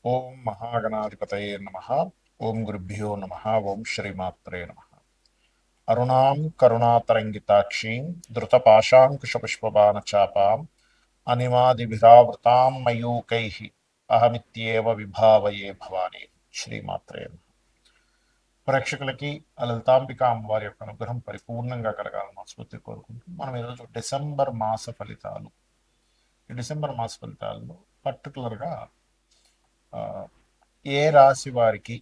ఓం మహాగణాధిపతయే నమః. ఓం గురుభ్యో నమః. ఓం శ్రీమాత్రే నమః. అరుణాం కరుణాతరంగితాక్షీం ధృతపాశాంకుశపుష్పబాణచాపాం అనిమాదిభిరావృతాం మయూకైః అహమిత్యేవ విభావయే భవాని. శ్రీమాత్రే నమః. ప్రేక్షకులకి లలితాంబిక అమ్మవారి యొక్క అనుగ్రహం పరిపూర్ణంగా కలగాలని మనస్ఫూర్తి కోరుకుంటూ మనం ఈరోజు డిసెంబర్ మాస ఫలితాలు, ఈ డిసెంబర్ మాస ఫలితాల్లో పర్టికులర్గా ఏ రాశి వారికి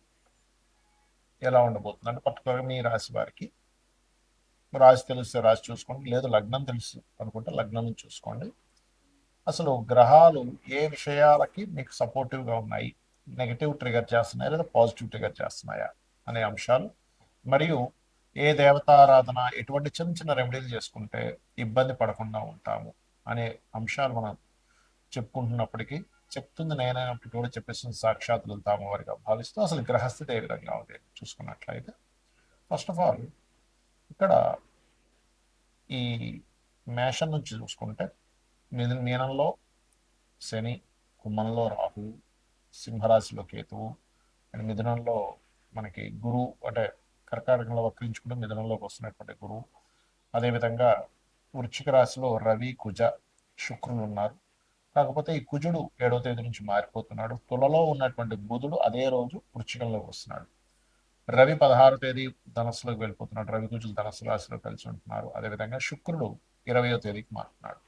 ఎలా ఉండబోతుంది అంటే, పర్టికులర్గా మీ రాశి వారికి రాశి తెలిస్తే రాశి చూసుకోండి, లేదు లగ్నం తెలుసు అనుకుంటే లగ్నం చూసుకోండి. అసలు గ్రహాలు ఏ విషయాలకి మీకు సపోర్టివ్గా ఉన్నాయి, నెగిటివ్ ట్రిగర్ చేస్తున్నాయా లేదా పాజిటివ్ ట్రిగర్ చేస్తున్నాయా అనే అంశాలు, మరియు ఏ దేవతారాధన, ఎటువంటి చిన్న చిన్న రెమెడీలు చేసుకుంటే ఇబ్బంది పడకుండా ఉంటాము అనే అంశాలు మనం చెప్పుకుంటున్నప్పటికీ, చెప్తుంది నేనైనప్పటికీ కూడా చెప్పేస్తుంది సాక్షాత్ లలిత అమ్మవారిగా భావిస్తూ అసలు గ్రహస్థితి ఏ విధంగా ఉంది చూసుకున్నట్లయితే, ఫస్ట్ ఆఫ్ ఆల్ ఇక్కడ ఈ మేషం నుంచి చూసుకుంటే మీనంలో శని, కుంభంలో రాహు, సింహరాశిలో కేతువు, అండ్ మిథునంలో మనకి గురువు, అంటే కర్కాటకంలో వక్రించుకుంటూ మిథునంలోకి వస్తున్నటువంటి గురువు, అదేవిధంగా వృశ్చిక రాశిలో రవి, కుజ, శుక్రులు ఉన్నారు. కాకపోతే ఈ కుజుడు 7వ తేదీ నుంచి మారిపోతున్నాడు. తులలో ఉన్నటువంటి బుధుడు అదే రోజు వృశ్చికంలోకి వస్తున్నాడు. రవి 16వ తేదీ ధనస్సులోకి వెళ్ళిపోతున్నాడు. రవి కుజులు ధనస్సు రాశిలో కలిసి ఉంటున్నారు. అదేవిధంగా శుక్రుడు 20వ తేదీకి మారుతున్నాడు.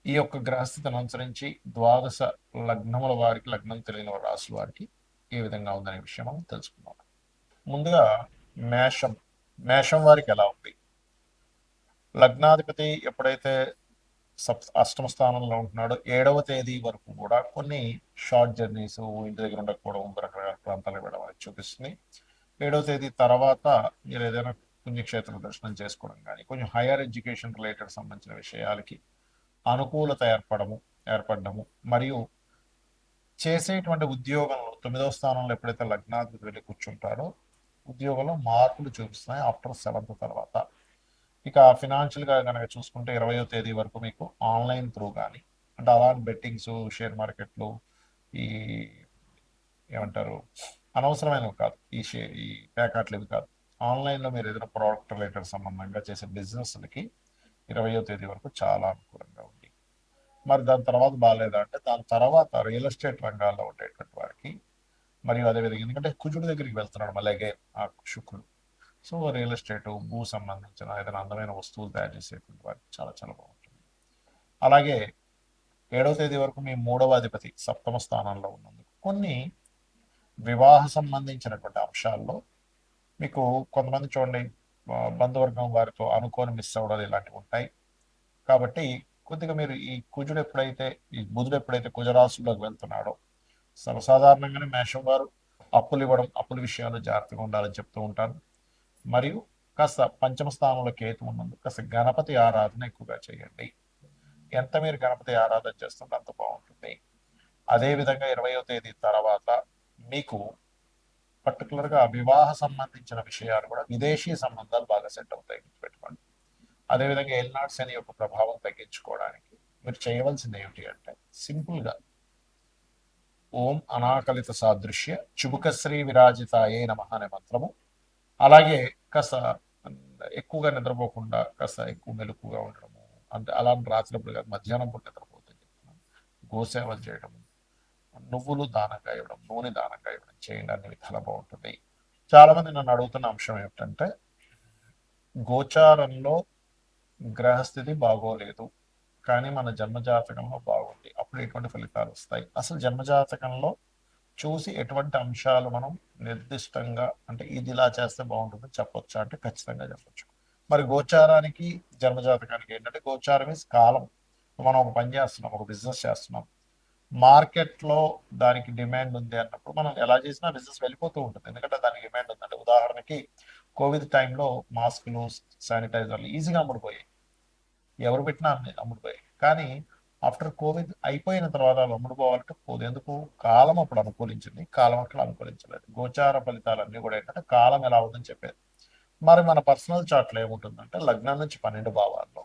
ఈ యొక్క గ్రహస్థితిని అనుసరించి ద్వాదశ లగ్నముల వారికి, లగ్నం తెలియని రాశుల వారికి ఏ విధంగా ఉందనే విషయం మనం తెలుసుకుందాం. ముందుగా మేషం. మేషం వారికి ఎలా ఉంది? లగ్నాధిపతి ఎప్పుడైతే అష్టమ స్థానంలో ఉంటున్నాడో 7వ తేదీ వరకు కూడా కొన్ని షార్ట్ జర్నీస్, ఇంటి దగ్గర ఉండకపోవడం, రకరకాల ప్రాంతాలకు వెళ్ళడం అనేది చూపిస్తుంది. 7వ తేదీ తర్వాత మీరు ఏదైనా పుణ్యక్షేత్ర దర్శనం చేసుకోవడం కానీ, కొంచెం హైయర్ ఎడ్యుకేషన్ రిలేటెడ్ సంబంధించిన విషయాలకి అనుకూలత ఏర్పడము, మరియు చేసేటువంటి ఉద్యోగంలో 9వ స్థానంలో ఎప్పుడైతే లగ్నాధిపతి వెళ్ళి కూర్చుంటాడో ఉద్యోగంలో మార్పులు చూపిస్తున్నాయి ఆఫ్టర్ 7th తర్వాత. ఇక ఫినాన్షియల్గా కనుక చూసుకుంటే 20వ తేదీ వరకు మీకు ఆన్లైన్ త్రూ కానీ, అంటే అలాంటి బెట్టింగ్స్, షేర్ మార్కెట్లు, ఈ ఏమంటారు అనవసరమైనవి కాదు, ఈ ప్యాకెట్లు ఇవి కాదు, ఆన్లైన్లో మీరు ఏదైనా ప్రోడక్ట్ రిలేటెడ్ సంబంధంగా చేసే బిజినెస్లకి 20వ తేదీ వరకు చాలా అనుకూలంగా ఉంది. మరి దాని తర్వాత బాగాలేదా అంటే, దాని తర్వాత రియల్ ఎస్టేట్ రంగాల్లో ఉండేటువంటి వారికి, మరియు అదేవిధంగా ఎందుకంటే కుజుడి దగ్గరికి వెళ్తున్నాడు మళ్ళీ అగైన్ ఆ శుక్రుడు, సో రియల్ ఎస్టేట్, భూ సంబంధించిన ఏదైనా అందమైన వస్తువులు తయారు చేసేటువంటి వారికి చాలా చాలా బాగుంటుంది. అలాగే 7వ తేదీ వరకు మీ 3వ అధిపతి సప్తమ స్థానంలో ఉన్నందుకు కొన్ని వివాహ సంబంధించినటువంటి అంశాల్లో మీకు కొంతమంది చూడండి, బంధువర్గం వారితో అనుకోని మిస్ అవ్వడాలు ఇలాంటివి ఉంటాయి. కాబట్టి కొద్దిగా మీరు ఈ కుజుడు ఎప్పుడైతే, ఈ బుధుడు ఎప్పుడైతే కుజరాశుల్లోకి వెళ్తున్నాడో, సర్వసాధారణంగానే మేషం వారు అప్పులు ఇవ్వడం, అప్పుల విషయాలు జాగ్రత్తగా ఉండాలని చెప్తూ ఉంటాను. మరియు కాస్త పంచమ స్థానంలో కేతు ఉన్నందుకు కాస్త గణపతి ఆరాధన ఎక్కువగా చేయండి. ఎంత మీరు గణపతి ఆరాధన చేస్తుంటే అంత బాగుంటుంది. అదేవిధంగా 20వ తేదీ తర్వాత మీకు పర్టికులర్గా వివాహ సంబంధించిన విషయాలు కూడా, విదేశీ సంబంధాలు బాగా సెట్ అవుతాయి, గుర్తుపెట్టుకోండి. అదేవిధంగా ఎల్నాడు శని యొక్క ప్రభావం తగ్గించుకోవడానికి మీరు చేయవలసింది ఏమిటి అంటే, సింపుల్గా ఓం అనాకలిత సాదృశ్య చుబుకశ్రీ విరాజితాయే నమః అనే మంత్రము, అలాగే కాస్త ఎక్కువగా నిద్రపోకుండా కాస్త ఎక్కువ మెలకుగా ఉండడము, అంటే అలాంటి రాత్రిప్పుడు కాదు, మధ్యాహ్నం పూట నిద్రపోతుంది చెప్తున్నాను, గోసేవలు చేయడము, నువ్వులు దానంగా ఇవ్వడం, నూనె దానంగా ఇవ్వడం చేయండి, అన్ని విధాలా బాగుంటుంది. చాలా మంది నన్ను అడుగుతున్న అంశం ఏమిటంటే, గోచారంలో గ్రహస్థితి బాగోలేదు కానీ మన జన్మజాతకంలో బాగుంది, అప్పుడు ఎటువంటి ఫలితాలు వస్తాయి? అసలు జన్మజాతకంలో చూసి ఎటువంటి అంశాలు మనం నిర్దిష్టంగా, అంటే ఇది ఇలా చేస్తే బాగుంటుంది చెప్పొచ్చా అంటే ఖచ్చితంగా చెప్పొచ్చు. మరి గోచారానికి జన్మజాతకానికి ఏంటంటే, గోచారం ఇస్ కాలం. మనం ఒక పని చేస్తున్నాం, ఒక బిజినెస్ చేస్తున్నాం, మార్కెట్లో దానికి డిమాండ్ ఉంది అన్నప్పుడు మనం ఎలా చేసినా బిజినెస్ వెళ్ళిపోతూ ఉంటుంది, ఎందుకంటే దానికి డిమాండ్ ఉందంటే. ఉదాహరణకి కోవిడ్ టైంలో మాస్కులు, శానిటైజర్లు ఈజీగా అమ్ముడుపోయాయి, ఎవరు పెట్టినా అమ్ముడుపోయాయి. కానీ ఆఫ్టర్ కోవిడ్ అయిపోయిన తర్వాత వాళ్ళు అమ్ముడుపోవాలంటే పోదు. ఎందుకు? కాలం అప్పుడు అనుకూలించింది, కాలం అక్కడ అనుకూలించలేదు. గోచార ఫలితాలన్నీ కూడా ఏంటంటే కాలం ఎలా ఉందని చెప్పేది. మరి మన పర్సనల్ చార్ట్లో ఏముంటుందంటే, లగ్నం నుంచి 12 భావాల్లో,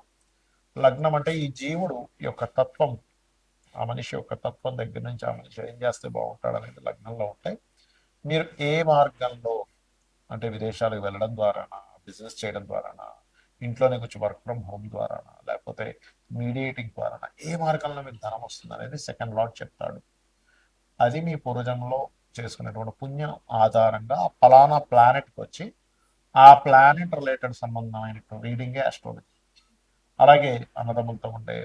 లగ్నం అంటే ఈ జీవుడు యొక్క తత్వం ఆ మనిషి యొక్క తత్వం దగ్గర నుంచి ఆ మనిషి ఏం చేస్తే బాగుంటాడు అనేది లగ్నంలో ఉంటాయి. మీరు ఏ మార్గంలో, అంటే విదేశాలకు వెళ్ళడం ద్వారానా, బిజినెస్ చేయడం ద్వారానా, ఇంట్లోనే కొంచెం వర్క్ ఫ్రమ్ హోమ్ ద్వారానా, లేకపోతే మీడియేటింగ్ ద్వారానా, ఏ మార్గంలో మీకు ధనం వస్తుంది అనేది సెకండ్ లార్డ్ చెప్తాడు. అది మీ పూర్వజన్మలో చేసుకునేటువంటి పుణ్యం ఆధారంగా ఫలానా ప్లానెట్కి వచ్చి ఆ ప్లానెట్ రిలేటెడ్ సంబంధమైనటువంటి రీడింగే ఆస్ట్రాలజీ. అలాగే అన్నదమ్ములతో ఉండే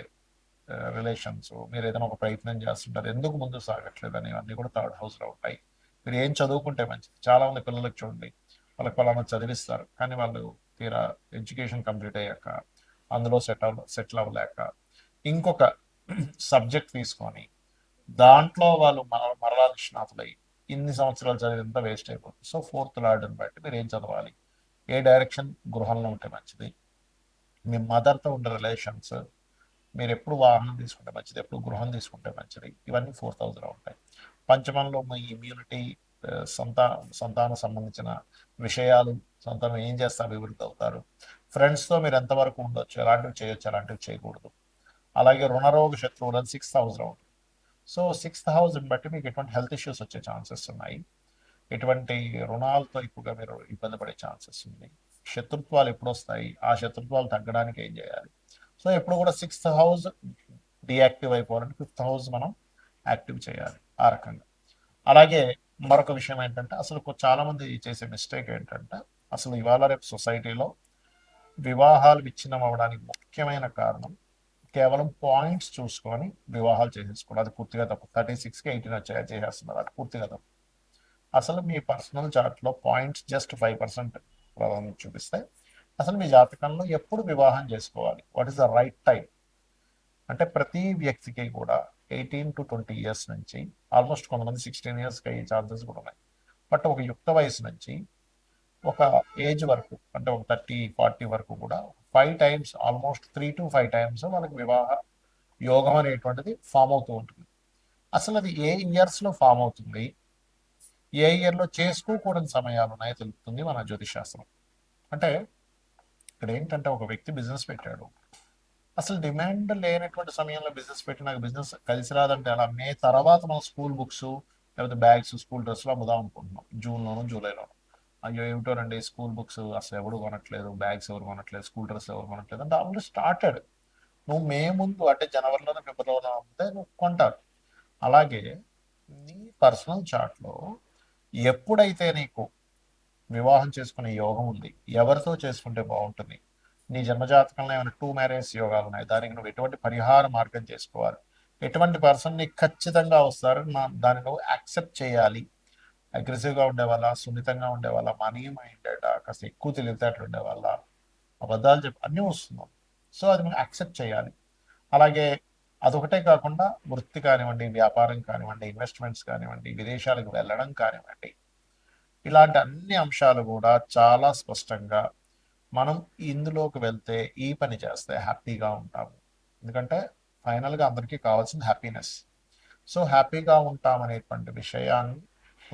రిలేషన్స్, మీరు ఏదైనా ఒక ప్రయత్నం చేస్తుంటారు, ఎందుకు ముందు సాగట్లేదు అని అన్నీ కూడా థర్డ్ హౌస్లో ఉంటాయి. మీరు ఏం చదువుకుంటే మంచిది. చాలా మంది పిల్లలకు చూడండి, వాళ్ళకి పలానా చదివిస్తారు, కానీ వాళ్ళు తీరా ఎడ్యుకేషన్ కంప్లీట్ అయ్యాక అందులో సెటిల్ అవ్వలేక ఇంకొక సబ్జెక్ట్ తీసుకొని దాంట్లో వాళ్ళు మరలా నిష్ణాతులై ఇన్ని సంవత్సరాలు చదివింత వేస్ట్ అయిపోతుంది. సో ఫోర్త్ లార్డ్ని బట్టి మీరు ఏం చదవాలి, ఏ డైరెక్షన్ గృహంలో ఉంటే మంచిది, మీ మదర్తో ఉండే రిలేషన్స్, మీరు ఎప్పుడు వాహనం తీసుకుంటే మంచిది, ఎప్పుడు గృహం తీసుకుంటే మంచిది, ఇవన్నీ ఫోర్త్ హౌస్లో ఉంటాయి. పంచమంలో మీ ఇమ్యూనిటీ, సంతానం సంబంధించిన విషయాలు, సంతానం ఏం చేస్తే అభివృద్ధి అవుతారు, ఫ్రెండ్స్తో మీరు ఎంతవరకు ఉండొచ్చు, ఎలాంటివి చేయొచ్చు, ఎలాంటివి చేయకూడదు. అలాగే రుణరోగ శత్రువులను సిక్స్త్ హౌస్లో ఉంటుంది. సో సిక్స్త్ హౌస్ని బట్టి మీకు ఎటువంటి హెల్త్ ఇష్యూస్ వచ్చే ఛాన్సెస్ ఉన్నాయి, ఎటువంటి రుణాలతో ఎక్కువగా మీరు ఇబ్బంది పడే ఛాన్సెస్ ఉంది, శత్రుత్వాలు ఎప్పుడు వస్తాయి, ఆ శత్రుత్వాలు తగ్గడానికి ఏం చేయాలి. సో ఎప్పుడు కూడా సిక్స్త్ హౌస్ డియాక్టివ్ అయిపోవాలంటే ఫిఫ్త్ హౌస్ మనం యాక్టివ్ చేయాలి ఆ రకంగా. అలాగే మరొక విషయం ఏంటంటే, అసలు చాలా మంది చేసే మిస్టేక్ ఏంటంటే, అసలు ఇవాళ రేపు సొసైటీలో వివాహాలు విచ్ఛిన్నం అవ్వడానికి ముఖ్యమైన కారణం కేవలం పాయింట్స్ చూసుకొని వివాహాలు చేసేసుకోవడం. అది పూర్తిగా తప్పు. 36కి 18 వచ్చాయా చేసేస్తున్నారు, అది పూర్తిగా తప్పు. అసలు మీ పర్సనల్ చార్ట్లో పాయింట్స్ జస్ట్ 5% ప్రాధాన్యత చూపిస్తాయి. అసలు మీ జాతకంలో ఎప్పుడు వివాహం చేసుకోవాలి, what is the right time అంటే ప్రతి వ్యక్తికి కూడా 18 to 20 ఇయర్స్ నుంచి, ఆల్మోస్ట్ కొంతమంది 16 ఇయర్స్కి అయ్యే ఛాన్సెస్ కూడా ఉన్నాయి. బట్ ఒక యుక్త వయసు నుంచి ఒక ఏజ్ వరకు, అంటే ఒక 30-40 వరకు కూడా 5 టైమ్స్, ఆల్మోస్ట్ 3 to 5 టైమ్స్ వాళ్ళకి వివాహ యోగం అనేటువంటిది ఫామ్ అవుతూ ఉంటుంది. అసలు అది ఏ ఇయర్స్లో ఫామ్ అవుతుంది, ఏ ఇయర్లో చేసుకోకూడని సమయాలు ఉన్నాయో తెలుపుతుంది మన జ్యోతిషాస్త్రం. అంటే ఇక్కడ ఏంటంటే, ఒక వ్యక్తి బిజినెస్ పెట్టాడు, అసలు డిమాండ్ లేనటువంటి సమయంలో బిజినెస్ పెట్టి నాకు బిజినెస్ కలిసి రాదంటే అలా మే తర్వాత మనం స్కూల్ బుక్స్, లేకపోతే బ్యాగ్స్, స్కూల్ డ్రెస్లు అమ్ముదాం అనుకుంటున్నాం జూన్లోను జూలైలోను. అయ్యో ఏమిటోనండి, స్కూల్ బుక్స్ అసలు ఎవరు కొనట్లేదు, బ్యాగ్స్ ఎవరు కొనట్లేదు, స్కూల్ డ్రెస్ ఎవరు కొనట్లేదు అంటే ఆల్రెడీ స్టార్టెడ్. నువ్వు మే ముందు అంటే జనవరిలోనే ఫిబ్రవరిలోనే అమ్మితే నువ్వు కొంటారు. అలాగే నీ పర్సనల్ చార్ట్లో ఎప్పుడైతే నీకు వివాహం చేసుకునే యోగం ఉంది, ఎవరితో చేసుకుంటే బాగుంటుంది, నీ జన్మజాతకంలో ఏమైనా 2 మ్యారేజ్ యోగాలు ఉన్నాయి, దానికి నువ్వు ఎటువంటి పరిహార మార్గం చేసుకోవాలి, ఎటువంటి పర్సన్ నీకు ఖచ్చితంగా వస్తారు, దాన్ని నువ్వు యాక్సెప్ట్ చేయాలి. అగ్రెసివ్గా ఉండేవాళ్ళ, సున్నితంగా ఉండేవాళ్ళ, మనీ మైండెడ్, కాస్త ఎక్కువ తెలివితేటలు ఉండేవాళ్ళ, అబద్ధాలు చెప్పి అన్నీ వస్తున్నాం. సో అది మనం యాక్సెప్ట్ చేయాలి. అలాగే అదొకటే కాకుండా వృత్తి కానివ్వండి, వ్యాపారం కానివ్వండి, ఇన్వెస్ట్మెంట్స్ కానివ్వండి, విదేశాలకు వెళ్ళడం కానివ్వండి, ఇలాంటి అన్ని అంశాలు కూడా చాలా స్పష్టంగా మనం ఇందులోకి వెళ్తే, ఈ పని చేస్తే హ్యాపీగా ఉంటాము. ఎందుకంటే ఫైనల్గా అందరికీ కావాల్సింది హ్యాపీనెస్. సో హ్యాపీగా ఉంటామనేటువంటి విషయాన్ని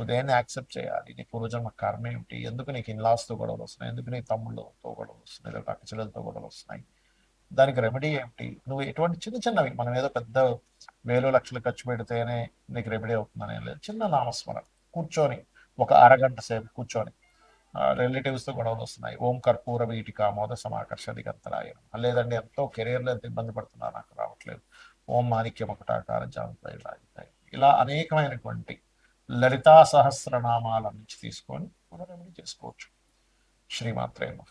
ఉదయాన్నే యాక్సెప్ట్ చేయాలి. నీ పూర్వజన్మ కర్మ ఏమిటి, ఎందుకు నీకు ఇన్లాస్తో గొడవలు వస్తున్నాయి, ఎందుకు నీ తమ్ముళ్ళతో గొడవలు వస్తున్నాయి, లేదా అక్క చెల్లెలతో గొడవలు వస్తున్నాయి, దానికి రెమెడీ ఏమిటి. నువ్వు ఎటువంటి చిన్న చిన్నవి, మనం ఏదో పెద్ద వేలు లక్షలు ఖర్చు పెడితేనే నీకు రెమెడీ అవుతుందనే లేదు. చిన్న నామస్మరణ కూర్చొని ఒక అరగంట సేపు కూర్చొని, రిలేటివ్స్తో గొడవలు వస్తున్నాయి, ఓం కర్పూర వీటిక మోద సమాకర్షది గంతరాయనం, లేదండి ఎంతో కెరీర్లో ఎంత ఇబ్బంది పడుతున్నా నాకు రావట్లేదు, ఓం మాణిక్యం ఒకటాకార జాంతాయి రాజుతాయి, ఇలా అనేకమైనటువంటి లలితా సహస్రనామాల నుంచి తీసుకొని మనం రెమెడీ చేసుకోవచ్చు. శ్రీమాత్రే నమః.